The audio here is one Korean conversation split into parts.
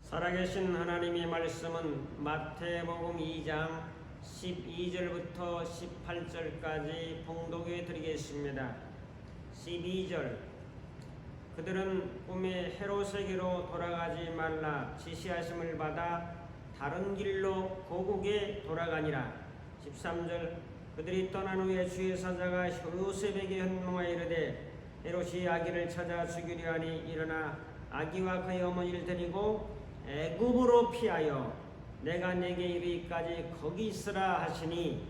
살아계신 하나님의 말씀은 마태복음 2장 12절부터 18절까지 봉독해 드리겠습니다. 12절 그들은 꿈에 헤롯에게로 돌아가지 말라 지시하심을 받아 다른 길로 고국에 돌아가니라. 13절 그들이 떠난 후에 주의 사자가 요셉에게 현몽하여 이르되 헤롯이 아기를 찾아 죽이려 하니 일어나 아기와 그의 어머니를 데리고 애굽으로 피하여 내가 네게 이르기까지 거기 있으라 하시니.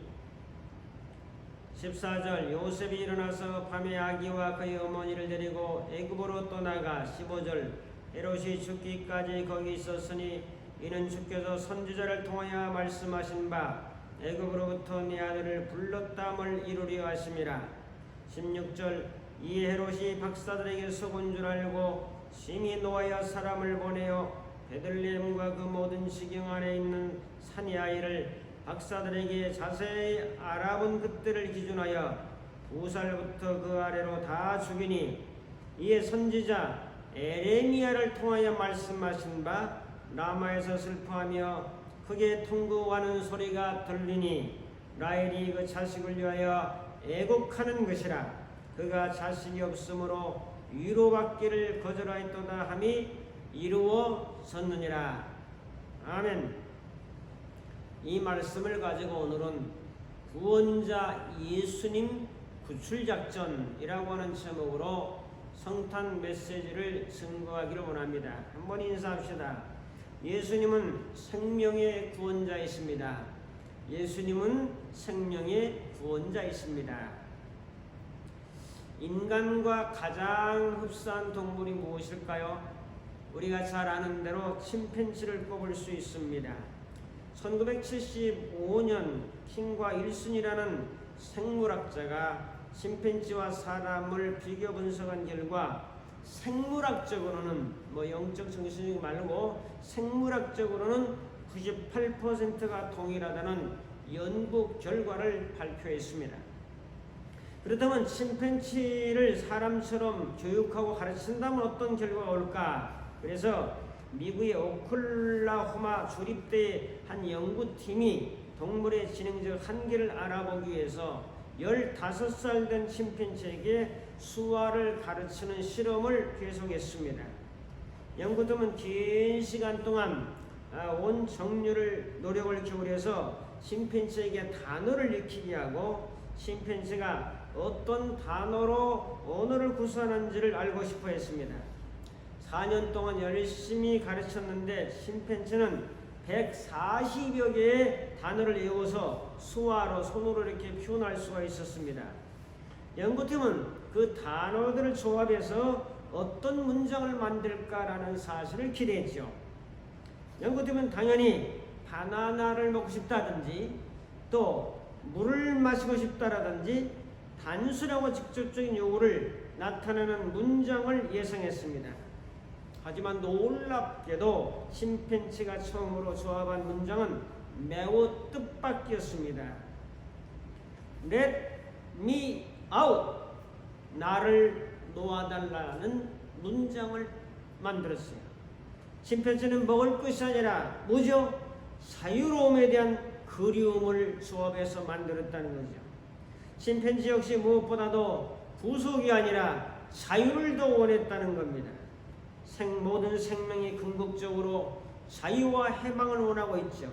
14절 요셉이 일어나서 밤에 아기와 그의 어머니를 데리고 애굽으로 떠나가. 15절 헤롯이 죽기까지 거기 있었으니 이는 주께서 선지자를 통하여 말씀하신 바 애굽으로부터 네 아들을 불렀다함을 이루려 하심이라. 16절 이에 헤롯이 박사들에게 속은 줄 알고 심히 노하여 사람을 보내어 베들레헴과 그 모든 지경 안에 있는 산의 아이를 박사들에게 자세히 알아본 그때를 기준하여 2살부터 그 아래로 다 죽이니. 이에 선지자 에레미야를 통하여 말씀하신 바 라마에서 슬퍼하며 크게 통곡하는 소리가 들리니 라헬이 그 자식을 위하여 애곡하는 것이라. 그가 자식이 없으므로 위로받기를 거절하였도다 함이 이루어졌느니라. 아멘. 이 말씀을 가지고 오늘은 구원자 예수님 구출작전이라고 하는 제목으로 성탄 메시지를 증거하기를 원합니다. 한번 인사합시다. 예수님은 생명의 구원자이십니다. 예수님은 생명의 구원자이십니다. 인간과 가장 흡사한 동물이 무엇일까요? 우리가 잘 아는 대로 침팬지를 꼽을 수 있습니다. 1975년 킹과 일슨이라는 생물학자가 침팬지와 사람을 비교 분석한 결과 생물학적으로는 영적 정신이 말고 생물학적으로는 98%가 동일하다는 연구 결과를 발표했습니다. 그렇다면 침팬지를 사람처럼 교육하고 가르친다면 어떤 결과가 올까? 그래서 미국의 오클라호마 주립대의 한 연구팀이 동물의 지능적 한계를 알아보기 위해서 15살 된 침팬지에게 수화를 가르치는 실험을 계속했습니다. 연구팀은 긴 시간 동안 온 정류를 노력을 기울여서 침팬지에게 단어를 익히게 하고 침팬지가 어떤 단어로 언어를 구사하는지를 알고 싶어 했습니다. 4년 동안 열심히 가르쳤는데 침팬지는 140여 개의 단어를 외워서 수화로 손으로 이렇게 표현할 수가 있었습니다. 연구팀은 그 단어들을 조합해서 어떤 문장을 만들까라는 사실을 기대했죠. 연구팀은 당연히 바나나를 먹고 싶다든지 또 물을 마시고 싶다라든지 단순하고 직접적인 요구를 나타내는 문장을 예상했습니다. 하지만 놀랍게도 침팬지가 처음으로 조합한 문장은 매우 뜻밖이었습니다. Let me out, 나를 놓아달라는 문장을 만들었어요. 침팬지는 먹을 것이 아니라 뭐죠? 자유로움에 대한 그리움을 조합해서 만들었다는 거죠. 침팬지 역시 무엇보다도 구속이 아니라 자유를 더 원했다는 겁니다. 모든 생명이 궁극적으로 자유와 해방을 원하고 있죠.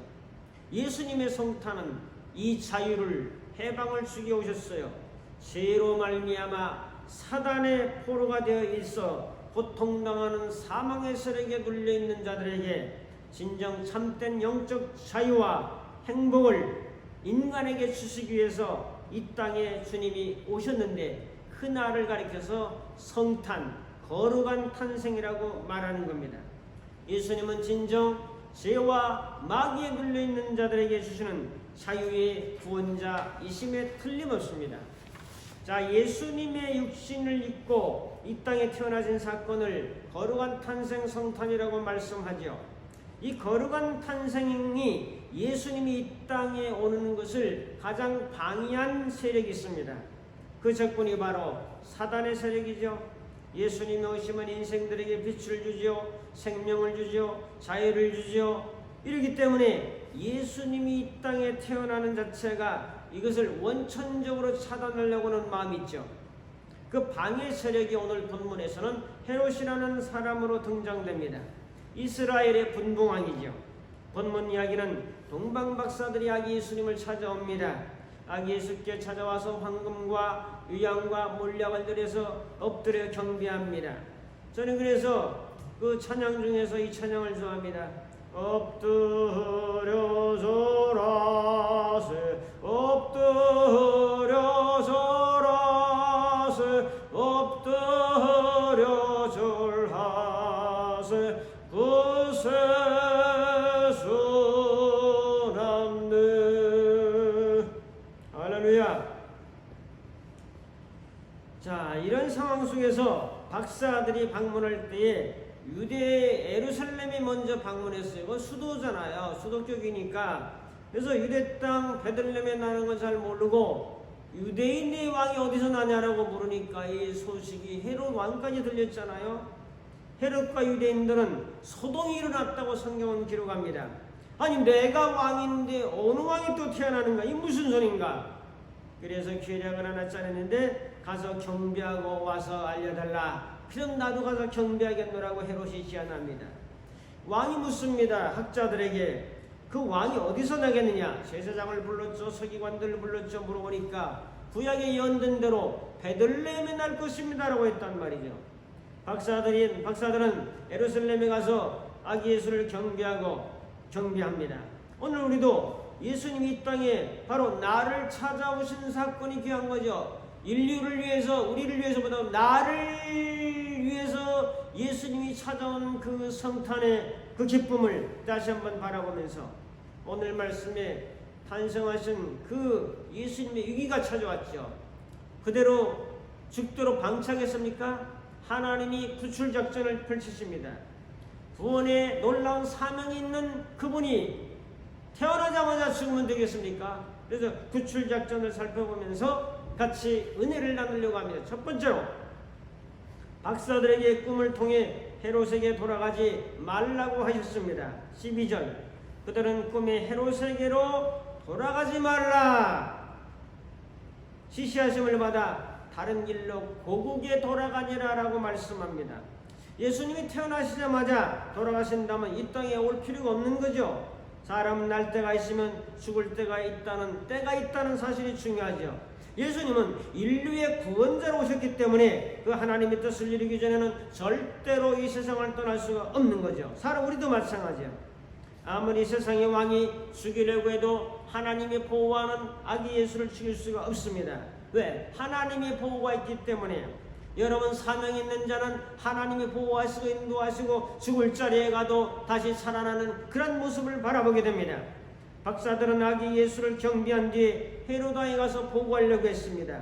예수님의 성탄은 이 자유를 해방을 주게 오셨어요. 죄로 말미암아 사단의 포로가 되어 있어 고통당하는 사망의 세력에 눌려있는 자들에게 진정 참된 영적 자유와 행복을 인간에게 주시기 위해서 이 땅에 주님이 오셨는데 그 날을 가리켜서 성탄, 거룩한 탄생이라고 말하는 겁니다. 예수님은 진정 죄와 마귀에 눌려있는 자들에게 주시는 자유의 구원자이심에 틀림없습니다. 자, 예수님의 육신을 입고 이 땅에 태어나신 사건을 거룩한 탄생 성탄이라고 말씀하죠. 이 거룩한 탄생이 예수님이 이 땅에 오는 것을 가장 방해한 세력이 있습니다. 그 적군이 바로 사단의 세력이죠. 예수님이 오시면 인생들에게 빛을 주죠. 생명을 주죠. 자유를 주지요. 이렇기 때문에 예수님이 이 땅에 태어나는 자체가 이것을 원천적으로 차단하려고 하는 마음이 있죠. 그 방해 세력이 오늘 본문에서는 헤롯이라는 사람으로 등장됩니다. 이스라엘의 분봉왕이죠. 본문 이야기는 동방박사들이 아기 예수님을 찾아옵니다. 아기 예수께 찾아와서 황금과 유향과 몰약을 드려서 엎드려 경배합니다. 저는 그래서 그 찬양 중에서 이 찬양을 좋아합니다. 엎드려 절하세 엎드려 절하세 엎드려 절하세 구세주남네. 할렐루야. 자, 이런 상황 속에서 박사들이 방문할 때에 유대 예루살렘이 먼저 방문했어요. 이건 수도잖아요. 수도격이니까. 그래서 유대 땅 베들레헴에 나는 건 잘 모르고 유대인의 왕이 어디서 나냐라고 물으니까 이 소식이 헤롯 왕까지 들렸잖아요. 헤롯과 유대인들은 소동이 일어났다고 성경은 기록합니다. 아니 내가 왕인데 어느 왕이 또 태어나는가? 이 무슨 소린가? 그래서 계략을 하나 짜냈는데 가서 경비하고 와서 알려달라. 그럼 나도 가서 경배하겠노라고 헤롯이 제안합니다. 왕이 묻습니다. 학자들에게 그 왕이 어디서 나겠느냐? 제사장을 불렀죠. 서기관들을 불렀죠. 물어보니까 구약에 예언된 대로 베들레헴에 날 것입니다 라고 했단 말이죠. 박사들은 예루살렘에 가서 아기 예수를 경배합니다. 오늘 우리도 예수님이 이 땅에 바로 나를 찾아오신 사건이 귀한 거죠. 인류를 위해서, 우리를 위해서보다 나를 위해서 예수님이 찾아온 그 성탄의 그 기쁨을 다시 한번 바라보면서 오늘 말씀에 탄생하신 그 예수님의 위기가 찾아왔죠. 그대로 죽도록 방치하겠습니까? 하나님이 구출작전을 펼치십니다. 구원의 놀라운 사명이 있는 그분이 태어나자마자 죽으면 되겠습니까? 그래서 구출작전을 살펴보면서 같이 은혜를 나누려고 합니다. 첫 번째로 박사들에게 꿈을 통해 헤롯에게 돌아가지 말라고 하셨습니다. 12절 그들은 꿈에 헤롯에게로 돌아가지 말라 지시하심을 받아 다른 길로 고국에 돌아가니라 라고 말씀합니다. 예수님이 태어나시자마자 돌아가신다면 이 땅에 올 필요가 없는 거죠. 사람은 날 때가 있으면 죽을 때가 있다는 사실이 중요하죠. 예수님은 인류의 구원자로 오셨기 때문에 그 하나님의 뜻을 이루기 전에는 절대로 이 세상을 떠날 수가 없는 거죠. 사람 우리도 마찬가지죠. 아무리 세상의 왕이 죽이려고 해도 하나님의 보호하는 아기 예수를 죽일 수가 없습니다. 왜? 하나님의 보호가 있기 때문에. 여러분 사명 있는 자는 하나님이 보호하시고 인도하시고 죽을 자리에 가도 다시 살아나는 그런 모습을 바라보게 됩니다. 박사들은 아기 예수를 경배한 뒤에 헤롯왕에 가서 보고하려고 했습니다.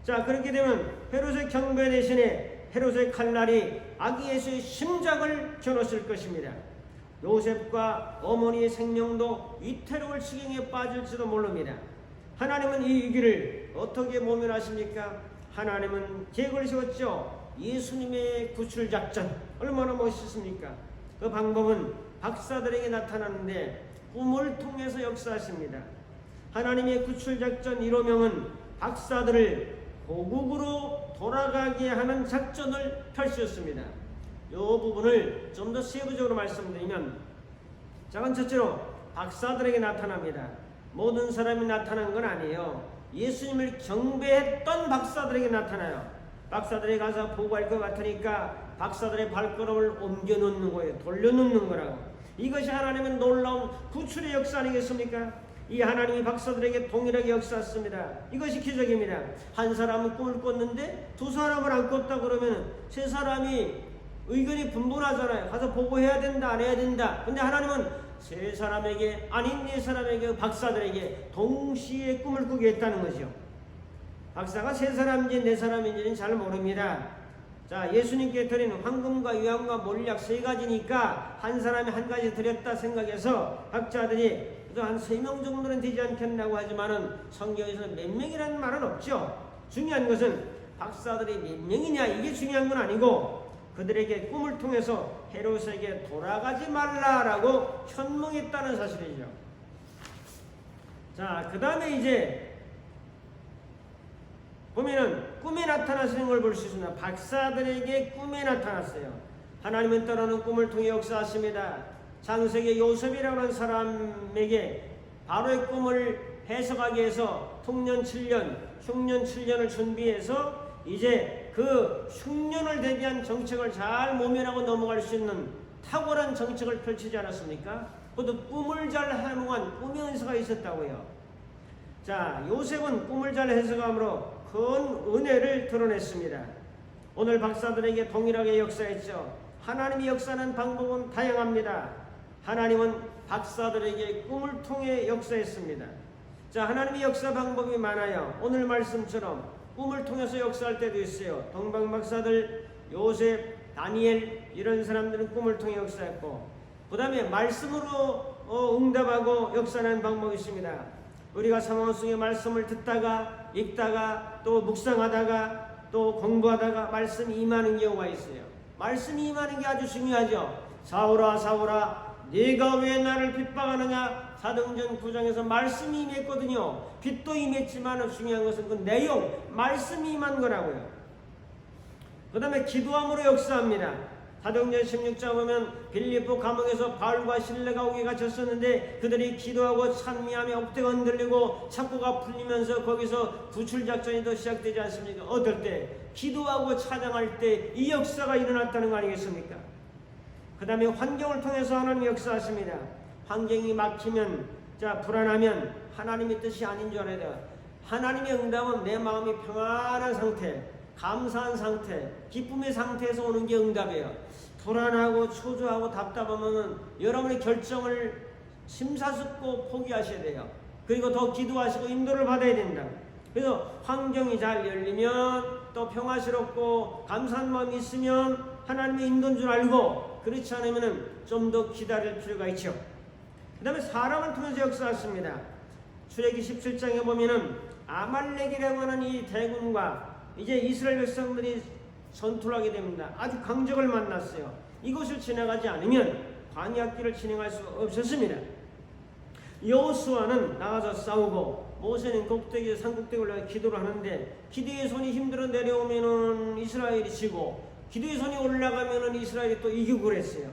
자, 그렇게 되면 헤롯의 경배 대신에 헤롯의 칼날이 아기 예수의 심장을 겨눴을 것입니다. 요셉과 어머니의 생명도 위태로울 지경에 빠질지도 모릅니다. 하나님은 이 위기를 어떻게 모면하십니까? 하나님은 계획을 세웠죠. 예수님의 구출작전 얼마나 멋있습니까? 그 방법은 박사들에게 나타나는데 꿈을 통해서 역사하십니다. 하나님의 구출작전 1호명은 박사들을 고국으로 돌아가게 하는 작전을 펼쳤습니다. 이 부분을 좀 더 세부적으로 말씀드리면 작은 첫째로 박사들에게 나타납니다. 모든 사람이 나타난 건 아니에요. 예수님을 경배했던 박사들에게 나타나요. 박사들이 가서 보고할 것 같으니까 박사들의 발걸음을 옮겨놓는 거예요. 돌려놓는 거라고. 이것이 하나님의 놀라운 구출의 역사 아니겠습니까? 이 하나님이 박사들에게 동일하게 역사했습니다. 이것이 기적입니다. 한 사람은 꿈을 꿨는데 두 사람을 안 꿨다 그러면 세 사람이 의견이 분분하잖아요. 가서 보고해야 된다 안 해야 된다. 근데 하나님은 세 사람에게 아닌 네 사람에게 박사들에게 동시에 꿈을 꾸게 했다는 거죠. 박사가 세 사람인지 네 사람인지는 잘 모릅니다. 자, 예수님께 드리는 황금과 유향과 몰약 세 가지니까 한 사람이 한 가지 드렸다 생각해서 학자들이 한 3명 정도는 되지 않겠나고 하지만은 성경에서는 몇 명이라는 말은 없죠. 중요한 것은 박사들이 몇 명이냐 이게 중요한 건 아니고 그들에게 꿈을 통해서 헤롯에게 돌아가지 말라라고 현몽했다는 사실이죠. 자, 그 다음에 이제 보면은 꿈에 나타나시는 걸 볼 수 있습니다. 박사들에게 꿈에 나타났어요. 하나님은 때로는 꿈을 통해 역사하십니다. 창세기 요셉이라고 하는 사람에게 바로의 꿈을 해석하기 위해서 통년 7년, 흉년 7년을 준비해서 이제 그 흉년을 대비한 정책을 잘 모면하고 넘어갈 수 있는 탁월한 정책을 펼치지 않았습니까? 그것도 꿈을 잘 해몽한 꿈의 은사가 있었다고요. 자, 요셉은 꿈을 잘 해석함으로 큰 은혜를 드러냈습니다. 오늘 박사들에게 동일하게 역사했죠. 하나님이 역사하는 방법은 다양합니다. 하나님은 박사들에게 꿈을 통해 역사했습니다. 자, 하나님의 역사 방법이 많아요. 오늘 말씀처럼 꿈을 통해서 역사할 때도 있어요. 동방 박사들, 요셉, 다니엘 이런 사람들은 꿈을 통해 역사했고, 그 다음에 말씀으로 응답하고 역사하는 방법이 있습니다. 우리가 상황 속에 말씀을 듣다가 읽다가 또 묵상하다가 또 공부하다가 말씀이 임하는 경우가 있어요. 말씀이 임하는 게 아주 중요하죠. 사울아 사울아 네가 왜 나를 핍박하느냐. 사도행전 9장에서 말씀이 임했거든요. 빛도 임했지만 중요한 것은 그 내용, 말씀이 임한 거라고요. 그 다음에 기도함으로 역사합니다. 사도행전 16장 보면 빌립보 감옥에서 바울과 실레가 옥에 갇혔었는데 그들이 기도하고 찬미하며 옥대가 흔들리고 창고가 풀리면서 거기서 구출작전이 또 시작되지 않습니까? 어떨 때? 기도하고 찬양할 때 이 역사가 일어났다는 거 아니겠습니까? 그 다음에 환경을 통해서 하나님이 역사하십니다. 환경이 막히면, 자, 불안하면 하나님의 뜻이 아닌 줄 알아야 돼요. 하나님의 응답은 내 마음이 평안한 상태, 감사한 상태, 기쁨의 상태에서 오는 게 응답이에요. 불안하고 초조하고 답답하면 여러분의 결정을 심사숙고 포기하셔야 돼요. 그리고 더 기도하시고 인도를 받아야 된다. 그래서 환경이 잘 열리면 또 평화스럽고 감사한 마음이 있으면 하나님의 인도인 줄 알고, 그렇지 않으면 좀 더 기다릴 필요가 있죠. 그 다음에 사람을 통해서 역사했습니다. 출애기 17장에 보면은 아말렉이라고 하는 이 대군과 이제 이스라엘 백성들이 전투를 하게 됩니다. 아주 강적을 만났어요. 이곳을 지나가지 않으면 광야길을 진행할 수 없었습니다. 여호수아는 나가서 싸우고 모세는 꼭대기에 산꼭대기에 올라가 기도를 하는데 기도의 손이 힘들어 내려오면은 이스라엘이 지고 기도의 손이 올라가면은 이스라엘이 또 이기고 그랬어요.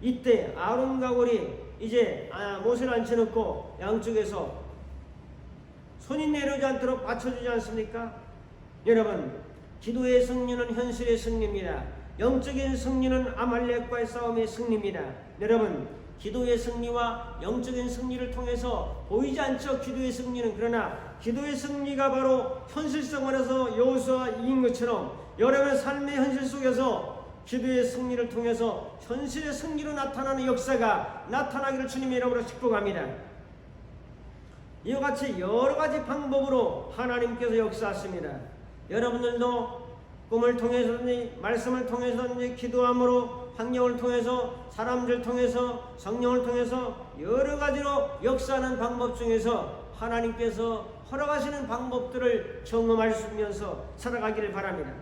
이때 아론과 홀이 이제 모세를 앉혀놓고 양쪽에서 손이 내려오지 않도록 받쳐주지 않습니까? 여러분, 기도의 승리는 현실의 승리입니다. 영적인 승리는 아말렉과의 싸움의 승리입니다. 여러분, 기도의 승리와 영적인 승리를 통해서 보이지 않죠? 기도의 승리는. 그러나 기도의 승리가 바로 현실생활에서 여호수아가 이긴 것처럼 여러분의 삶의 현실 속에서 기도의 승리를 통해서 현실의 승리로 나타나는 역사가 나타나기를 주님의 이름으로 축복합니다. 이와 같이 여러 가지 방법으로 하나님께서 역사하십니다. 여러분들도 꿈을 통해서든지 말씀을 통해서든지 기도함으로 환경을 통해서 사람들 통해서 성령을 통해서 여러 가지로 역사하는 방법 중에서 하나님께서 허락하시는 방법들을 경험하시면서 살아가기를 바랍니다.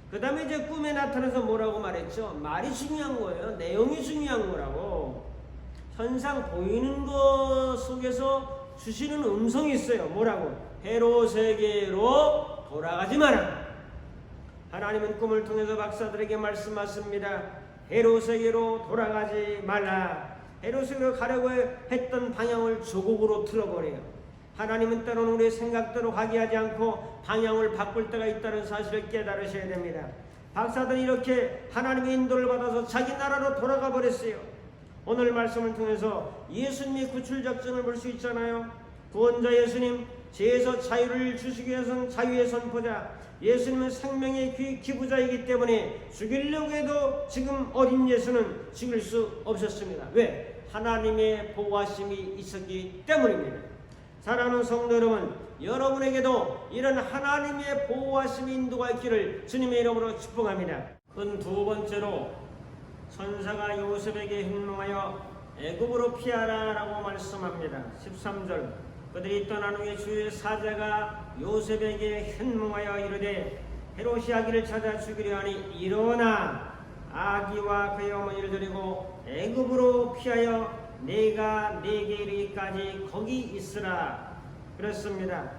그 다음에 이제 꿈에 나타나서 뭐라고 말했죠? 말이 중요한 거예요. 내용이 중요한 거라고. 현상 보이는 것 속에서 주시는 음성이 있어요. 뭐라고? 헤롯에게로 돌아가지 마라. 하나님은 꿈을 통해서 박사들에게 말씀하십니다. 헤롯에게로 돌아가지 말라. 헤롯에게로 가려고 했던 방향을 조국으로 틀어버려요. 하나님은 때로는 우리의 생각대로 가게 하지 않고 방향을 바꿀 때가 있다는 사실을 깨달으셔야 됩니다. 박사들이 이렇게 하나님의 인도를 받아서 자기 나라로 돌아가 버렸어요. 오늘 말씀을 통해서 예수님의 구출작전을 볼 수 있잖아요. 구원자 예수님, 죄에서 자유를 주시기 위해서는 자유의 선포자, 예수님은 생명의 기부자이기 때문에 죽이려고 해도 지금 어린 예수는 죽일 수 없었습니다. 왜? 하나님의 보호하심이 있었기 때문입니다. 사랑하는 성도 여러분, 여러분에게도 이런 하나님의 보호하심이 인도가 있기를 주님의 이름으로 축복합니다. 두 번째로 천사가 요셉에게 현몽하여 애굽으로 피하라 라고 말씀합니다. 13절, 그들이 떠난 후에 주의 사자가 요셉에게 현몽하여 이르되 헤롯이 아기를 찾아 죽이려 하니 일어나 아기와 그의 어머니를 데리고 애굽으로 피하여 내가 네게 이르기까지 거기 있으라 그랬습니다.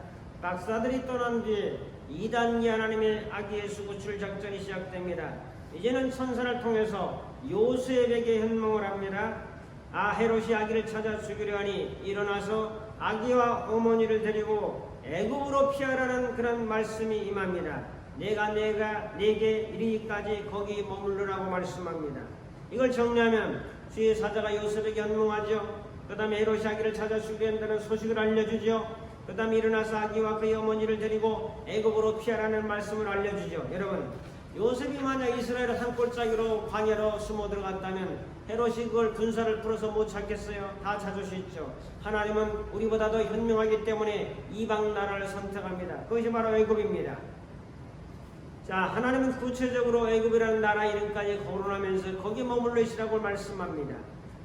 박사들이 떠난 뒤에 2단계 하나님의 아기 예수 구출 작전이 시작됩니다. 이제는 천사를 통해서 요셉에게 현몽을 합니다. 헤롯이 아기를 찾아 죽이려 하니 일어나서 아기와 어머니를 데리고 애굽으로 피하라는 그런 말씀이 임합니다. 내가 네게 이르기까지 거기 머물르라고 말씀합니다. 이걸 정리하면 주의 사자가 요셉에게 현몽하죠. 그 다음에 헤롯이 아기를 찾아 죽이려 한다는 소식을 알려주죠. 그 다음에 일어나서 아기와 그의 어머니를 데리고 애굽으로 피하라는 말씀을 알려주죠. 여러분, 요셉이 만약 이스라엘 한 골짜기로 광야로 숨어 들어갔다면 헤롯이 그걸 군사를 풀어서 못 찾겠어요? 다 찾을 수 있죠. 하나님은 우리보다 더 현명하기 때문에 이방 나라를 선택합니다. 그것이 바로 애굽입니다. 자, 하나님은 구체적으로 애굽이라는 나라 이름까지 거론하면서 거기 머물러 있으라고 말씀합니다.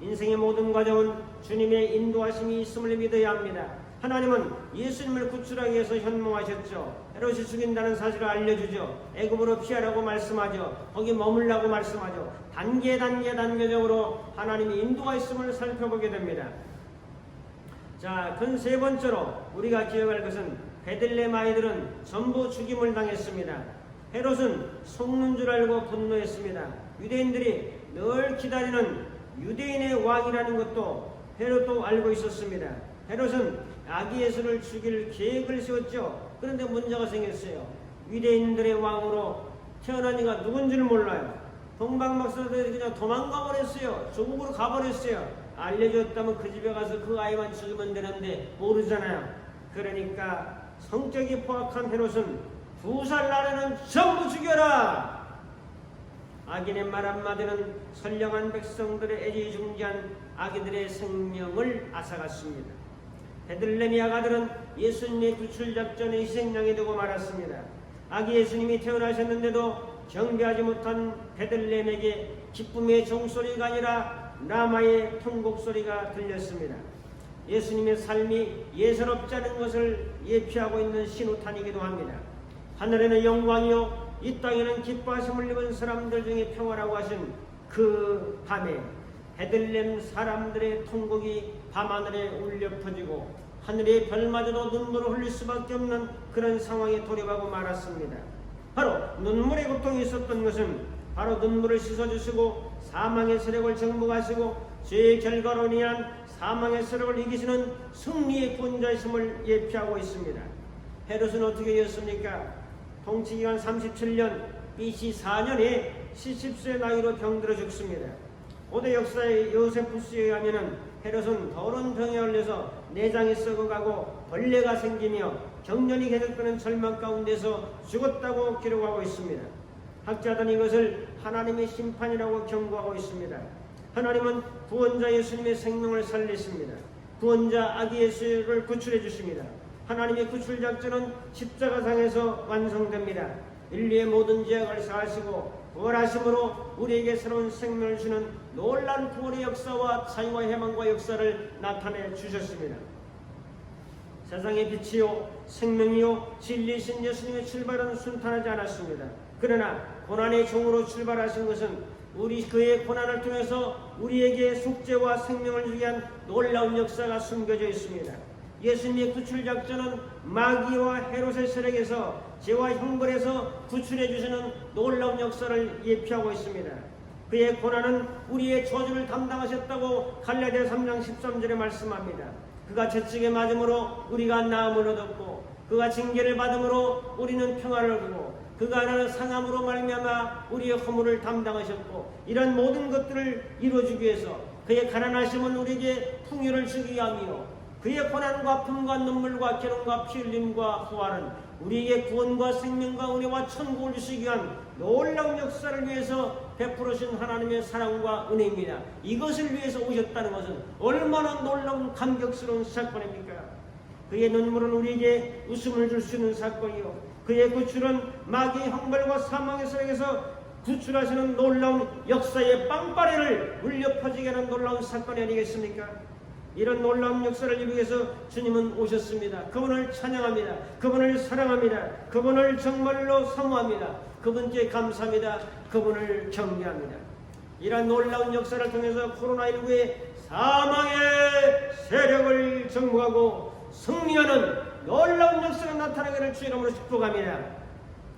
인생의 모든 과정은 주님의 인도하심이 있음을 믿어야 합니다. 하나님은 예수님을 구출하기 위해서 현몽하셨죠. 헤롯이 죽인다는 사실을 알려주죠. 애굽으로 피하라고 말씀하죠. 거기 머물라고 말씀하죠. 단계적으로 하나님의 인도가 있음을 살펴보게 됩니다. 자, 그건 세 번째로 우리가 기억할 것은 베들레헴 아이들은 전부 죽임을 당했습니다. 헤롯은 속는 줄 알고 분노했습니다. 유대인들이 늘 기다리는 유대인의 왕이라는 것도 헤롯도 알고 있었습니다. 헤롯은 아기 예수를 죽일 계획을 세웠죠. 그런데 문제가 생겼어요. 유대인들의 왕으로 태어난 이가 누군지를 몰라요. 동방박사들이 그냥 도망가 버렸어요. 조국으로 가버렸어요. 알려줬다면 그 집에 가서 그 아이만 죽이면 되는데 모르잖아요. 그러니까 성격이 포악한 헤롯은 2살 나이는 전부 죽여라. 악인의 말 한마디는 선량한 백성들의 애지중지한 아기들의 생명을 앗아갔습니다. 베들레헴의 아가들은 예수님의 구출작전의 희생양이 되고 말았습니다. 아기 예수님이 태어나셨는데도 경배하지 못한 베들레헴에게 기쁨의 종소리가 아니라 라마의 통곡소리가 들렸습니다. 예수님의 삶이 예사롭지 않은 것을 예표하고 있는 신호탄이기도 합니다. 하늘에는 영광이요 이 땅에는 기뻐하심을 입은 사람들 중에 평화라고 하신 그 밤에 베들레헴 사람들의 통곡이 밤하늘에 울려 퍼지고 하늘의 별마저도 눈물을 흘릴 수밖에 없는 그런 상황에 돌입하고 말았습니다. 바로 눈물의 고통이 있었던 것은 바로 눈물을 씻어주시고 사망의 세력을 정복하시고 죄의 결과로 인한 사망의 세력을 이기시는 승리의 구원자이심을 예표하고 있습니다. 헤롯은 어떻게 되었습니까? 통치기간 37년 BC 4년에 70세 나이로 병들어 죽습니다. 고대 역사의 요세푸스에 의하면 헤롯은 더러운 병에 걸려서 내장이 썩어가고 벌레가 생기며 경련이 계속되는 절망 가운데서 죽었다고 기록하고 있습니다. 학자들은 이것을 하나님의 심판이라고 경고하고 있습니다. 하나님은 구원자 예수님의 생명을 살리십니다. 구원자 아기 예수를 구출해 주십니다. 하나님의 구출작전은 십자가상에서 완성됩니다. 인류의 모든 죄악을 사하시고 부활하심으로 우리에게 새로운 생명을 주는 놀라운 구원의 역사와 자유와 해방과 역사를 나타내 주셨습니다. 세상의 빛이요 생명이요 진리이신 예수님의 출발은 순탄하지 않았습니다. 그러나 고난의 종으로 출발하신 것은 그의 고난을 통해서 우리에게 속죄와 생명을 주게 한 놀라운 역사가 숨겨져 있습니다. 예수님의 구출작전은 마귀와 헤롯의 세력에서 죄와 형벌에서 구출해 주시는 놀라운 역사를 예표하고 있습니다. 그의 고난은 우리의 저주를 담당하셨다고 갈라디아 3장 13절에 말씀합니다. 그가 채찍에 맞음으로 우리가 나음을 얻었고 그가 징계를 받음으로 우리는 평화를 얻고 그가 나는 상함으로 말미암아 우리의 허물을 담당하셨고 이런 모든 것들을 이루어주기 위해서 그의 가난하심은 우리에게 풍요를 주기 위함이요 그의 고난과 아픔과 눈물과 괴로움과 피 흘림과 부활은 우리에게 구원과 생명과 은혜와 천국을 주시기 위한 놀라운 역사를 위해서 베풀으신 하나님의 사랑과 은혜입니다. 이것을 위해서 오셨다는 것은 얼마나 놀라운 감격스러운 사건입니까? 그의 눈물은 우리에게 웃음을 줄 수 있는 사건이요 그의 구출은 마귀의 형벌과 사망의 세력에서 구출하시는 놀라운 역사의 빵빠레를 울려 퍼지게 하는 놀라운 사건이 아니겠습니까? 이런 놀라운 역사를 이루기 위해서 주님은 오셨습니다. 그분을 찬양합니다. 그분을 사랑합니다. 그분을 정말로 사모합니다. 그분께 감사합니다. 그분을 경배합니다. 이러한 놀라운 역사를 통해서 코로나19의 사망의 세력을 정복하고 승리하는 놀라운 역사가 나타나기를 주 이름으로 축복합니다.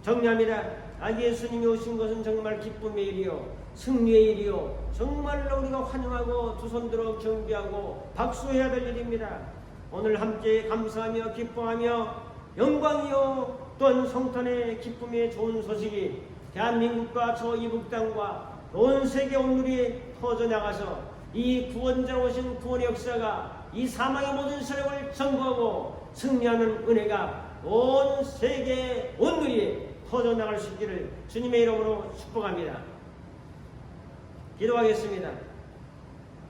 정리합니다. 아기 예수님이 오신 것은 정말 기쁨의 일이요 승리의 일이요 정말로 우리가 환영하고 두 손 들어 경배하고 박수해야 될 일입니다. 오늘 함께 감사하며 기뻐하며 영광이요 또한 성탄의 기쁨의 좋은 소식이 대한민국과 저 이북 땅과 온 세계 온누리에 퍼져나가서 이 구원자로 오신 구원의 역사가 이 사망의 모든 세력을 정복하고 승리하는 은혜가 온 세계 온누리에 퍼져나갈 수 있기를 주님의 이름으로 축복합니다. 기도하겠습니다.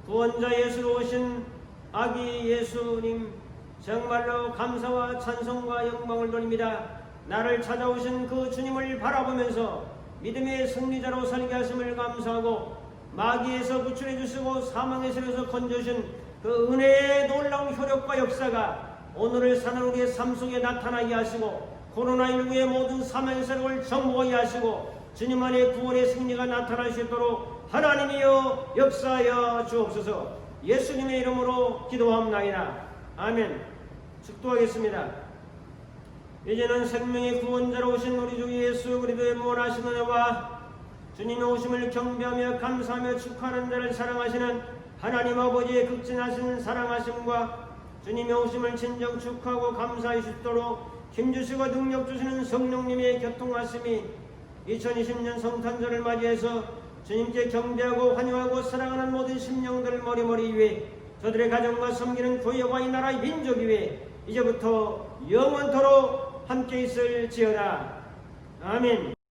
구원자 예수로 오신 아기 예수님 정말로 감사와 찬송과 영광을 돌립니다. 나를 찾아오신 그 주님을 바라보면서 믿음의 승리자로 살게 하심을 감사하고 마귀에서 구출해 주시고 사망의 세력에서 건져주신 그 은혜의 놀라운 효력과 역사가 오늘을 사는 우리의 삶 속에 나타나게 하시고 코로나19의 모든 사망의 세력을 정복하게 하시고 주님 안에 구원의 승리가 나타날 수 있도록 하나님이여 역사하여 주옵소서. 예수님의 이름으로 기도합나이다. 아멘. 축도하겠습니다. 이제는 생명의 구원자로 오신 우리 주 예수 그리스도의 무한하신 은혜와 주님의 오심을 경배하며 감사하며 축하하는 자를 사랑하시는 하나님 아버지의 극진하신 사랑하심과 주님의 오심을 진정 축하하고 감사할 수 있도록 힘주시고 능력 주시는 성령님의 교통하심이 2020년 성탄절을 맞이해서 주님께 경배하고 환영하고 사랑하는 모든 심령들을 머리머리 위해 저들의 가정과 섬기는 교회와 이 나라의 민족 위해 이제부터 영원토록 함께 있을지어다. 아멘.